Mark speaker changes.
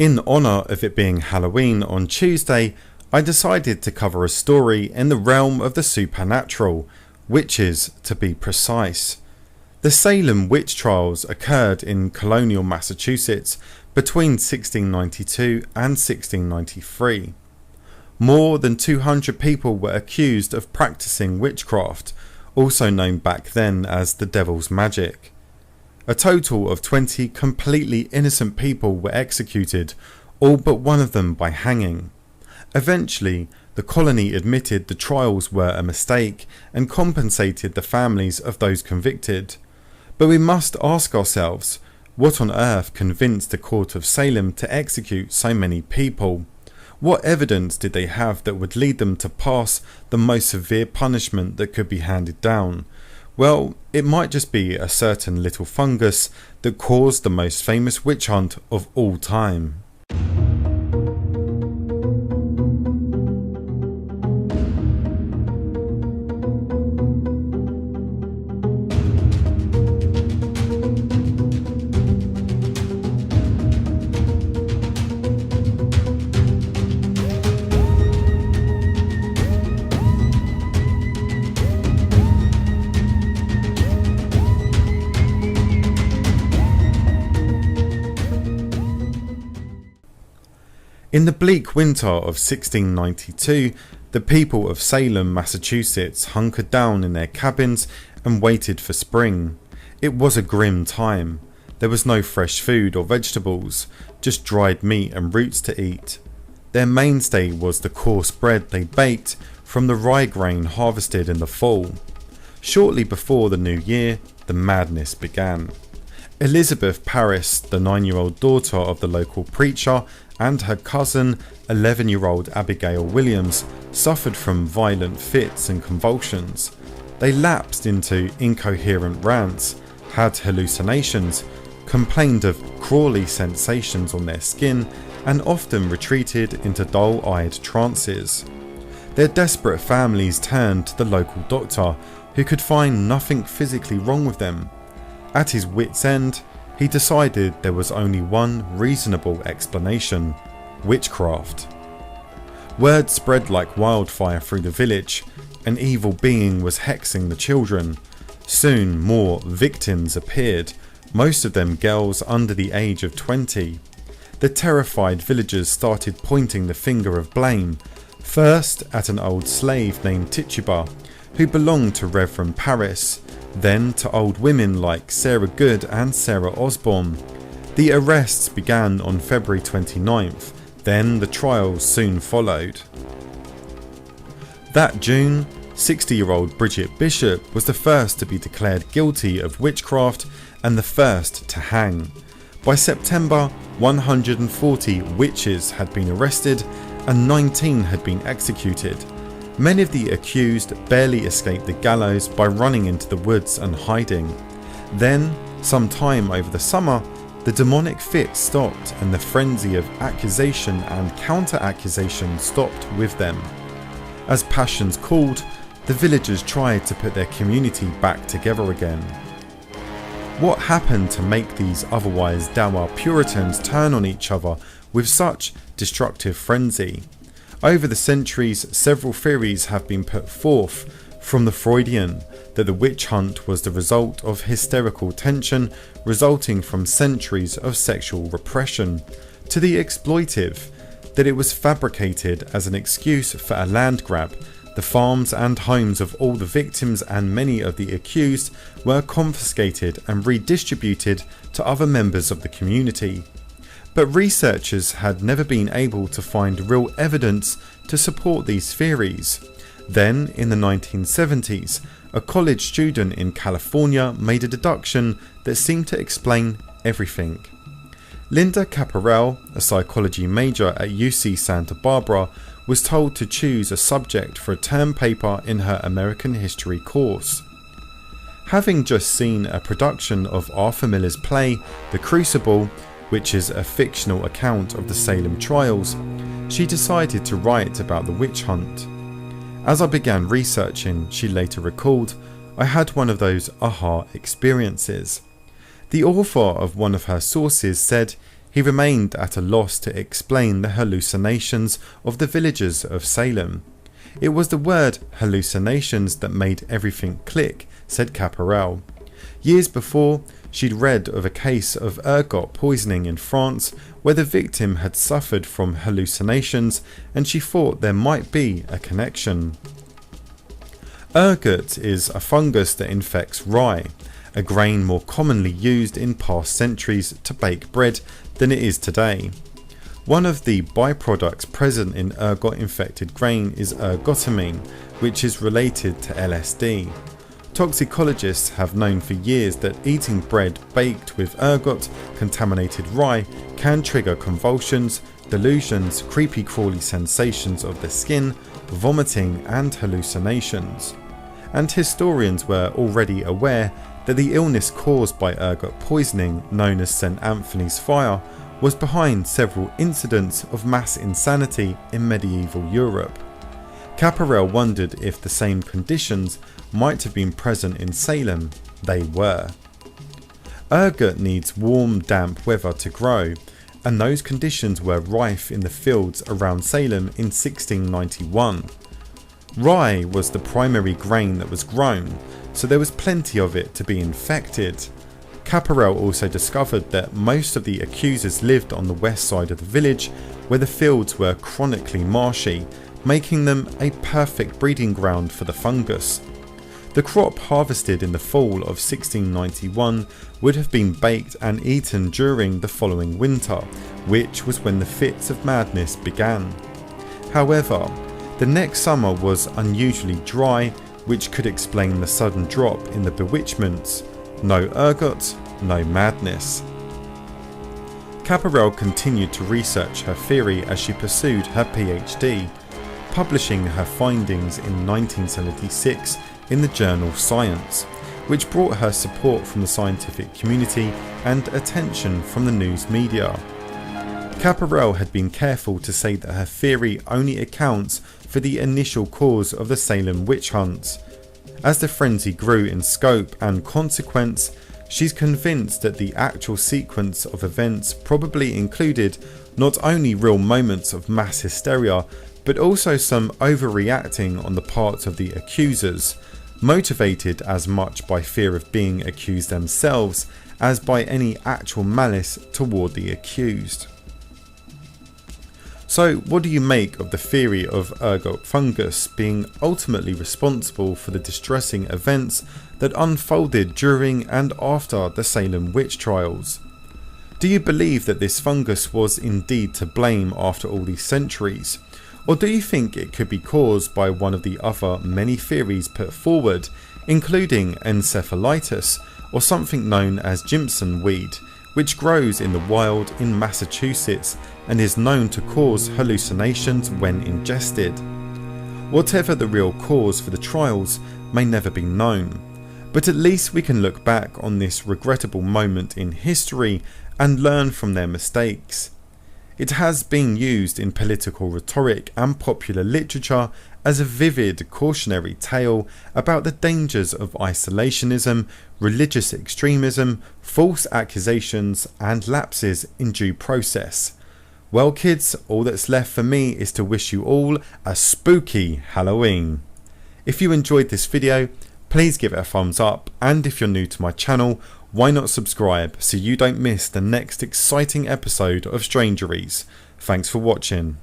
Speaker 1: In honour of it being Halloween on Tuesday, I decided to cover a story in the realm of the supernatural, witches to be precise. The Salem witch trials occurred in colonial Massachusetts between 1692 and 1693. More than 200 people were accused of practicing witchcraft, also known back then as the devil's magic. A total of 20 completely innocent people were executed, all but one of them by hanging. Eventually, the colony admitted the trials were a mistake and compensated the families of those convicted. But we must ask ourselves, what on earth convinced the court of Salem to execute so many people? What evidence did they have that would lead them to pass the most severe punishment that could be handed down? Well, it might just be a certain little fungus that caused the most famous witch hunt of all time. In the bleak winter of 1692, the people of Salem, Massachusetts hunkered down in their cabins and waited for spring. It was a grim time. There was no fresh food or vegetables, just dried meat and roots to eat. Their mainstay was the coarse bread they baked from the rye grain harvested in the fall. Shortly before the new year, the madness began. Elizabeth Parris, the 9-year-old daughter of the local preacher, and her cousin, 11-year-old Abigail Williams, suffered from violent fits and convulsions. They lapsed into incoherent rants, had hallucinations, complained of crawly sensations on their skin, and often retreated into dull-eyed trances. Their desperate families turned to the local doctor, who could find nothing physically wrong with them. At his wit's end, he decided there was only one reasonable explanation: witchcraft. Word spread like wildfire through the village. An evil being was hexing the children. Soon more victims appeared, most of them girls under the age of 20. The terrified villagers started pointing the finger of blame, first at an old slave named Tituba, who belonged to Reverend Parris, then to old women like Sarah Good and Sarah Osborne. The arrests began on February 29th, then the trials soon followed. That June, 60-year-old Bridget Bishop was the first to be declared guilty of witchcraft and the first to hang. By September, 140 witches had been arrested and 19 had been executed. Many of the accused barely escaped the gallows by running into the woods and hiding. Then, sometime over the summer, the demonic fit stopped and the frenzy of accusation and counter-accusation stopped with them. As passions cooled, the villagers tried to put their community back together again. What happened to make these otherwise dour Puritans turn on each other with such destructive frenzy? Over the centuries, several theories have been put forth, from the Freudian, that the witch hunt was the result of hysterical tension resulting from centuries of sexual repression, to the exploitive, that it was fabricated as an excuse for a land grab. The farms and homes of all the victims and many of the accused were confiscated and redistributed to other members of the community. But researchers had never been able to find real evidence to support these theories. Then, in the 1970s, a college student in California made a deduction that seemed to explain everything. Linda Caporal, a psychology major at UC Santa Barbara, was told to choose a subject for a term paper in her American history course. Having just seen a production of Arthur Miller's play, The Crucible, which is a fictional account of the Salem trials, she decided to write about the witch hunt. As I began researching, she later recalled, I had one of those aha experiences. The author of one of her sources said, He remained at a loss to explain the hallucinations of the villagers of Salem. It was the word hallucinations that made everything click, said Caporal. Years before, she'd read of a case of ergot poisoning in France where the victim had suffered from hallucinations, and she thought there might be a connection. Ergot is a fungus that infects rye, a grain more commonly used in past centuries to bake bread than it is today. One of the byproducts present in ergot-infected grain is ergotamine, which is related to LSD. Toxicologists have known for years that eating bread baked with ergot-contaminated rye can trigger convulsions, delusions, creepy-crawly sensations of the skin, vomiting and hallucinations. And historians were already aware that the illness caused by ergot poisoning, known as St. Anthony's Fire, was behind several incidents of mass insanity in medieval Europe. Caporal wondered if the same conditions might have been present in Salem. They were. Ergot needs warm, damp weather to grow, and those conditions were rife in the fields around Salem in 1691. Rye was the primary grain that was grown, so there was plenty of it to be infected. Caporal also discovered that most of the accusers lived on the west side of the village, where the fields were chronically marshy, making them a perfect breeding ground for the fungus. The crop harvested in the fall of 1691 would have been baked and eaten during the following winter, which was when the fits of madness began. However, the next summer was unusually dry, which could explain the sudden drop in the bewitchments. No ergot, no madness. Caporal continued to research her theory as she pursued her PhD, publishing her findings in 1976 in the journal Science, which brought her support from the scientific community and attention from the news media. Caporal had been careful to say that her theory only accounts for the initial cause of the Salem witch hunts. As the frenzy grew in scope and consequence, she's convinced that the actual sequence of events probably included not only real moments of mass hysteria, but also some overreacting on the part of the accusers, motivated as much by fear of being accused themselves as by any actual malice toward the accused. So what do you make of the theory of ergot fungus being ultimately responsible for the distressing events that unfolded during and after the Salem witch trials? Do you believe that this fungus was indeed to blame after all these centuries? Or do you think it could be caused by one of the other many theories put forward, including encephalitis or something known as Jimson weed, which grows in the wild in Massachusetts and is known to cause hallucinations when ingested? Whatever the real cause for the trials may never be known, but at least we can look back on this regrettable moment in history and learn from their mistakes. It has been used in political rhetoric and popular literature as a vivid cautionary tale about the dangers of isolationism, religious extremism, false accusations and lapses in due process. Well kids, all that's left for me is to wish you all a spooky Halloween. If you enjoyed this video, please give it a thumbs up, and if you're new to my channel, why not subscribe so you don't miss the next exciting episode of Strangeries. Thanks for watching.